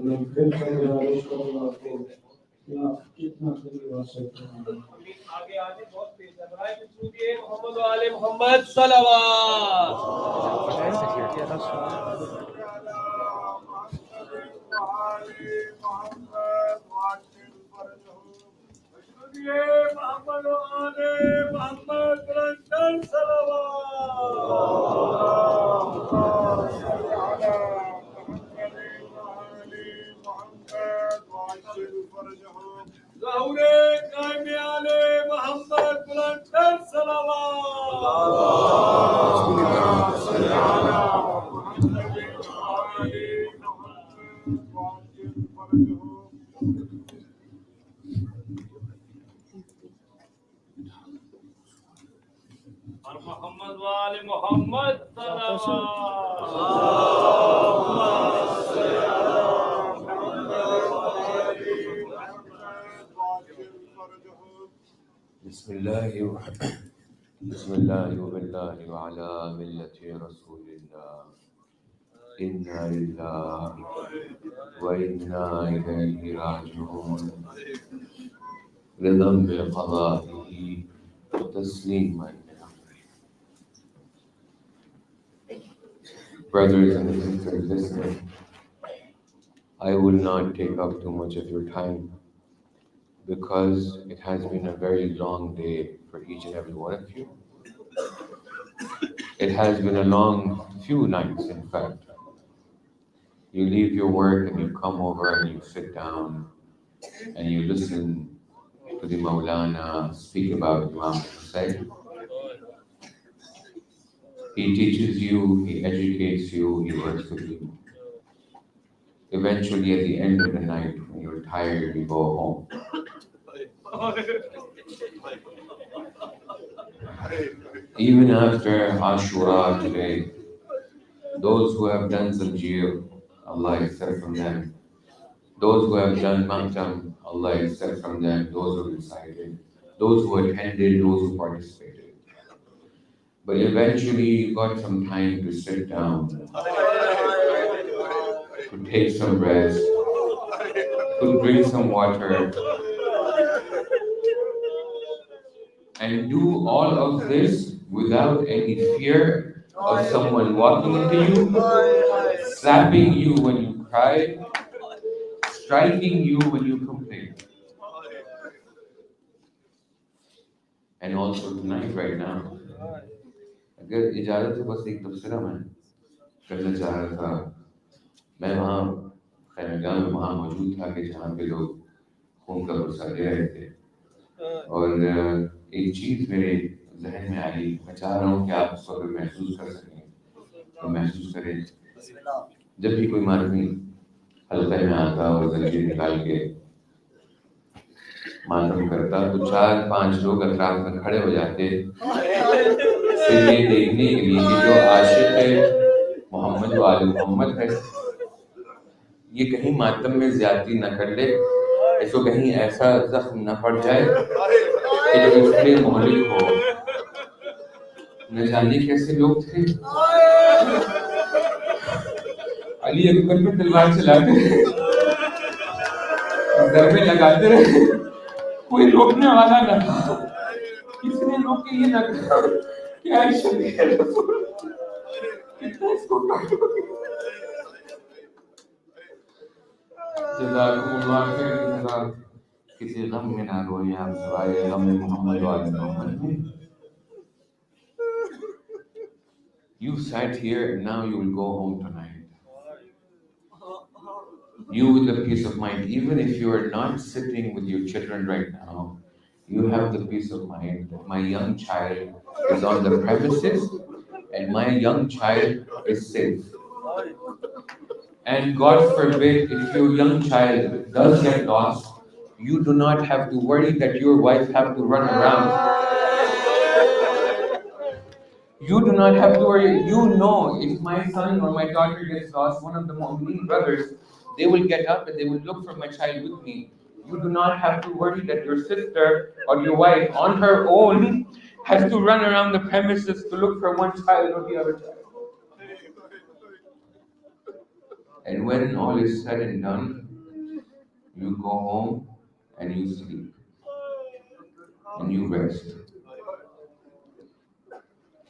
मैं फिर से गुजारिश करूंगा आपको कि आप कितना करीब आ सकते हैं। आगे आगे बहुत तेज है। बराए पूछिए मोहम्मद वाले मोहम्मद सल्लल्लाहु मोहम्मद वाले मोहम्मद बिस्मिल्लाहि व अला मिल्लति रसूलिल्लाह इन्ना लिल्लाहि व इन्ना इलैहि राजिऊन रिदम बि क़ज़ाइही व तस्लीमन बि अम्रिही. Brothers and sisters listening, I will not take up too much of your time because it has been a very long day for each and every one of you. It has been a long few nights, in fact. You leave your work and you come over and you sit down and you listen to the Molana speak about Imam Hussain. He teaches you, he educates you, he works with you. Eventually, at the end of the night, when you're tired, you go home. Even after Ashura today, those who have done Zanjir, Allah accept from them. Those who have done Mahtam, Allah accept from them. Those who recited, those who attended, those who participated. But eventually you got some time to sit down, to take some rest, to drink some water, and do all of this without any fear of someone walking into you, slapping you when you cry, striking you when you complain. And also tonight, right now, अगर इजाज़त है बस एक तबसरा मैं करना चाह रहा था. मैं वहाँ खैरगाह में वहाँ मौजूद था कि जहाँ पे लोग खून का बरसा दे रहे थे, और एक चीज़ मेरे जहन में आई. मैं चाह रहा हूँ कि आप उसको अगर महसूस कर सकें तो महसूस करें. जब भी कोई मातमी हल्के में आता और जंजीर निकाल के मातम करता तो 4-5 लोग अतराफ में खड़े हो जाते सिर्फ ये देखने के लिए कि जो आशिक है मोहम्मद वाले मोहम्मद है, ये कहीं मातम में ज्यादती न कर ले, इसको कहीं ऐसा जख्म न पड़ जाए कि जो इसलिए मोहलिक हो. न जाने कैसे लोग थे. अली अकबर पे तलवार चलाते रहे, ज़रबे लगाते रहे, कोई रोकने वाला न था. किसी ने रोक के ये न कहा कि आयशा मेरे रसूल कितना इसको काटोगे. जज़ाकुमुल्लाह खैर. किसी गम में ना रोए आप सिवाय गम मोहम्मद वाले मोहम्मद में. You sat here and now you will go home tonight. You with the peace of mind, even if you are not sitting with your children right now, you have the peace of mind that my young child is on the premises and my young child is safe. And God forbid, if your young child does get lost, you do not have to worry that your wife have to run around. You do not have to worry. You know, if my son or my daughter gets lost, one of the Mu'mineen brothers, they will get up and they will look for my child with me. You do not have to worry that your sister or your wife on her own has to run around the premises to look for one child or the other child. And when all is said and done, you go home and you sleep and you rest.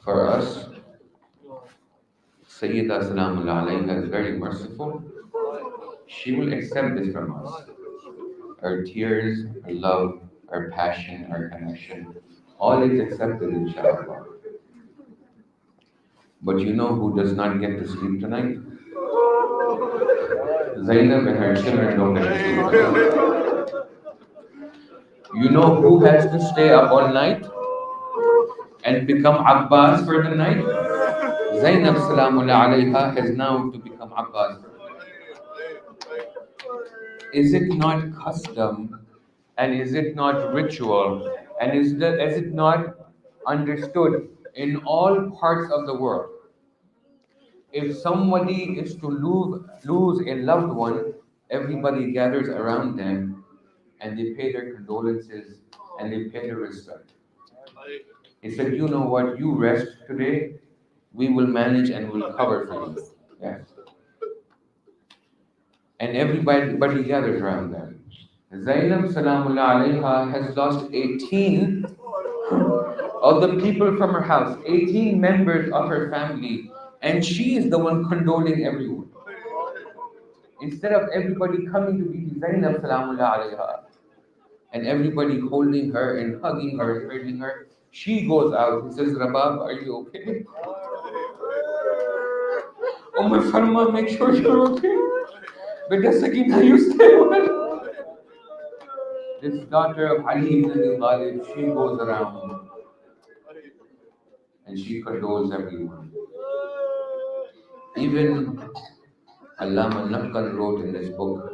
For us, Sayyida Salamullah alayha is very merciful. She will accept this from us. Our tears, our love, our passion, our connection, all is accepted, inshallah. But you know who does not get to sleep tonight? Zainab and her children don't get to sleep tonight. You know who has to stay up all night and become Abbas for the night? Zainab Salamullah alayha has now to become Abbas. Is it not custom and is it not ritual and is it not understood in all parts of the world? If somebody is to lose a loved one, everybody gathers around them and they pay their condolences and they pay their respect. He said, you know what, you rest today, we will manage and will cover for you. Yes. And everybody gathers around them. Zainab Salamullah alayha has lost 18 of the people from her house, 18 members of her family, and she is the one condoling everyone. Instead of everybody coming to be Zainab Salamullah alayha and everybody holding her and hugging her and holding her, she goes out and says, Rabab, are you okay? Farma, make sure you're okay. Beta Sakina, you stay well. This daughter of Ali ibn Abi Talib, she goes around and she condoles everyone. Even Allama Naqal wrote in this book,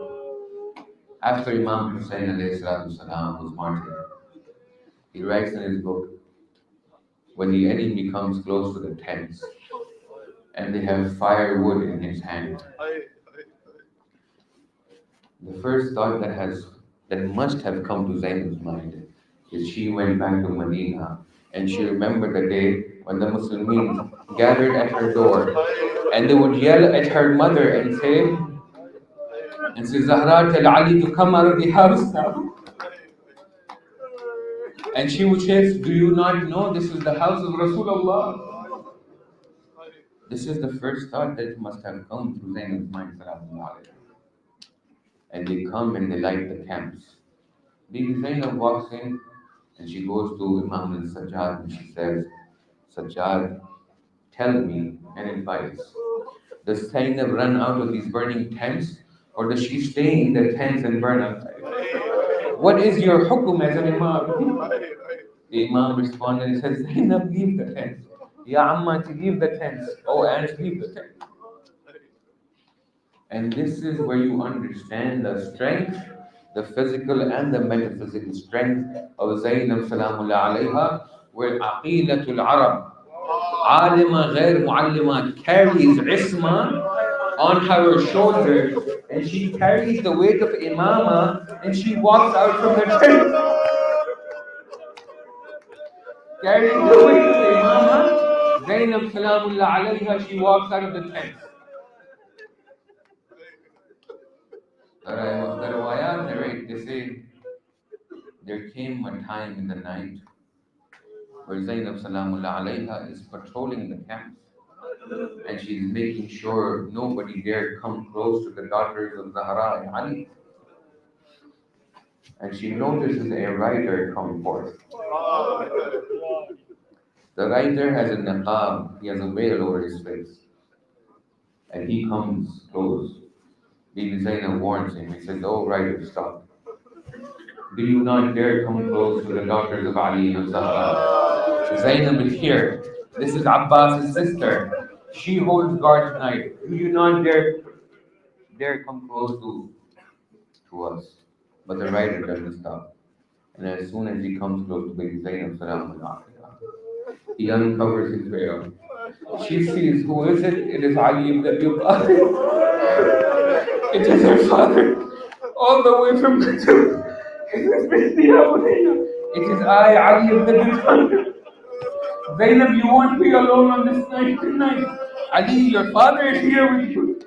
after Imam Hussain alayhi salatu salam was martyred, he writes in his book, when the enemy comes close to the tents and they have firewood in his hand, the first thought that must have come to Zainab's mind is she went back to Medina and she remembered the day when the Muslims gathered at her door and they would yell at her mother and say, Zahra, tell Ali to come out of the house now. And she would say, do you not know this is the house of Rasulullah? This is the first thought that must have come to Zainab's mind. And they come and they light the camps. Bibi Zainab walks in and she goes to Imam al-Sajjad and she says, Sajjad, tell me and advise. Does Zainab run out of these burning tents or does she stay in the tents and burn outside? What is your hukum as an Imam? The Imam responded and says, Zainab, leave the tents. Ya Ammati, leave the tents. Oh, aunt, leave the tents. And this is where you understand the strength, the physical and the metaphysical strength of Zainab Salamullah alayha, where Aqilatul Arab, Alima Ghair Muallima, carries Isma on her shoulders and she carries the weight of Imama and she walks out from the tent. Carrying the weight of Imama, Zainab Salamullah alayha, she walks out of the tent. The Riwayat narrate, they say, there came a time in the night where Zainab Salamullah alayha is patrolling the camps and she's making sure nobody dare come close to the daughters of Zahra and Ali. And she notices a rider come forth. The rider has a niqab, he has a veil over his face. And he comes close. Bibi Zainab warns him. He says, oh rider, stop. Do you not dare come close to the daughters of Ali and Zahra? Zainab is here. This is Abbas's sister. She holds guard tonight. Do you not dare come close to us? But the rider doesn't stop. And as soon as he comes close to Bibi Zainab, he uncovers his veil. She sees, who is it? It is Ali ibn Abi Talib. It is her father, all the way from the tomb. It is I, Ali ibn Abi Talib. Zainab, you won't be alone on this night tonight. Ali, your father is here with you.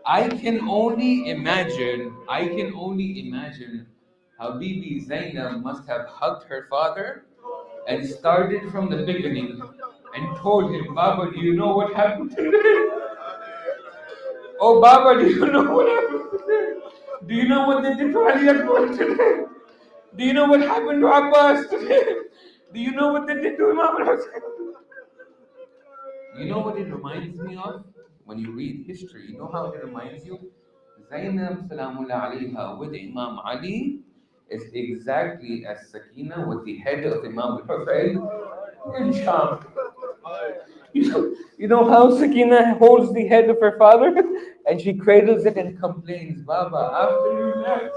I can only imagine how Bibi Zainab must have hugged her father and started from the beginning and told him, Baba, do you know what happened today? Oh, Baba, do you know what happened today? Do you know what they did to Ali Akbar today? Do you know what happened to Abbas today? Do you know what they did to Imam al-Hussein? You know what it reminds me of? When you read history, you know how it reminds you? Zainab Salamullah alayha with Imam Ali is exactly as Sakina with the head of Imam al-Hussein in Sham. You know how Sakina holds the head of her father and she cradles it and complains, Baba, after you left,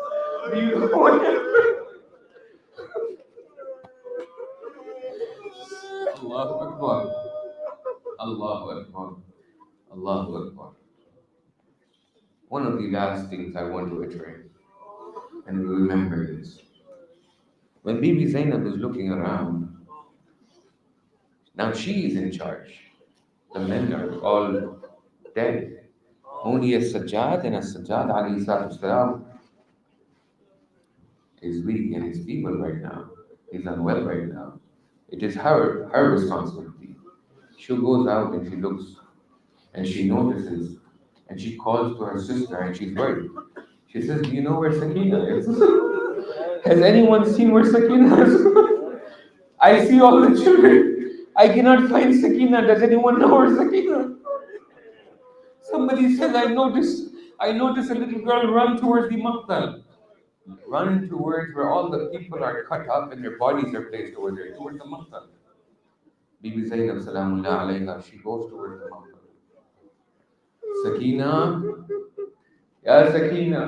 do you know what happened? Allahu Akbar. Allahu Akbar. Allahu Akbar. One of the last things I want to iterate, and remember this. When Bibi Zainab is looking around, now she is in charge. The men are all dead. Only a Sajjad and a Sajjad alayhi salatu salam is weak and is feeble right now. He's unwell right now. It is her responsibility. She goes out and she looks and she notices and she calls to her sister and she's worried. She says, do you know where Sakina is? Has anyone seen where Sakina is? I see all the children. I cannot find Sakina. Does anyone know where Sakina? Somebody says, I noticed a little girl run towards the maqtal. Run towards where all the people are cut up and their bodies are placed over there, towards the maqtal. Bibi Zainab Salamullah alayha, she goes towards the maqtal. Sakina, Ya Sakina.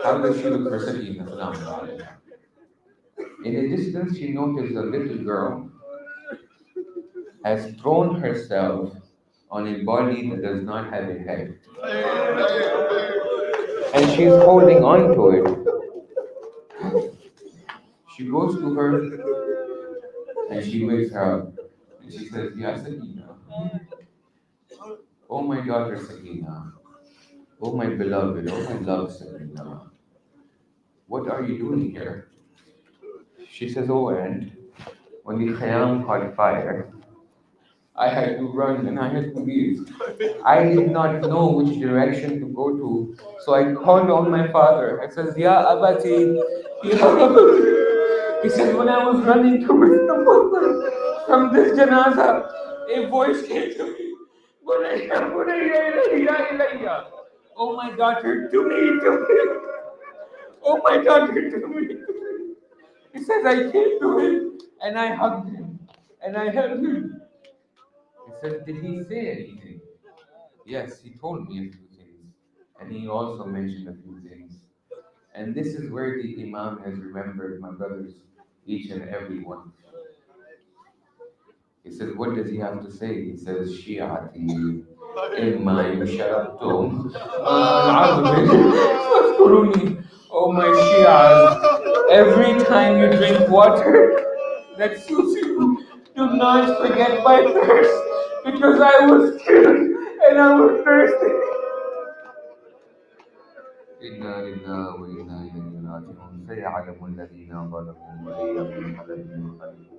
How does she look for Sakina? Salamullah alayha. In a distance, she noticed a little girl has thrown herself on a body that does not have a head. And she's holding on to it. She goes to her and she wakes her up. And she says, Ya Sakina, oh my daughter Sakina, oh my beloved, oh my love Sakina, what are you doing here? She says, oh aunt, when the Khayyam caught fire, I had to run and I had to leave. I did not know which direction to go to, so I called on my father. I said, Ya Abati, Ya Abati. He said, when I was running towards the mother from this janaza, a voice came to me. Bunayya, bunayya, ilayya, ilayya. Oh my daughter, to me, to me. Oh my daughter, to me. He says, I came to him and I hugged him and I held him. He said, did he say anything? Yes, he told me a few things. And he also mentioned a few things. And this is where the Imam has remembered, my brothers, each and every one. He said, what does he have to say? He says, Shi'ati imma yusharabtum fadhkuruni. Oh my Shi'as, every time you drink water that suits you, do not forget my thirst, because I was killed and I was thirsty. إنا لله وإنا إليه راجعون سيعلم الذين ظلموا أي منقلب ينقلبون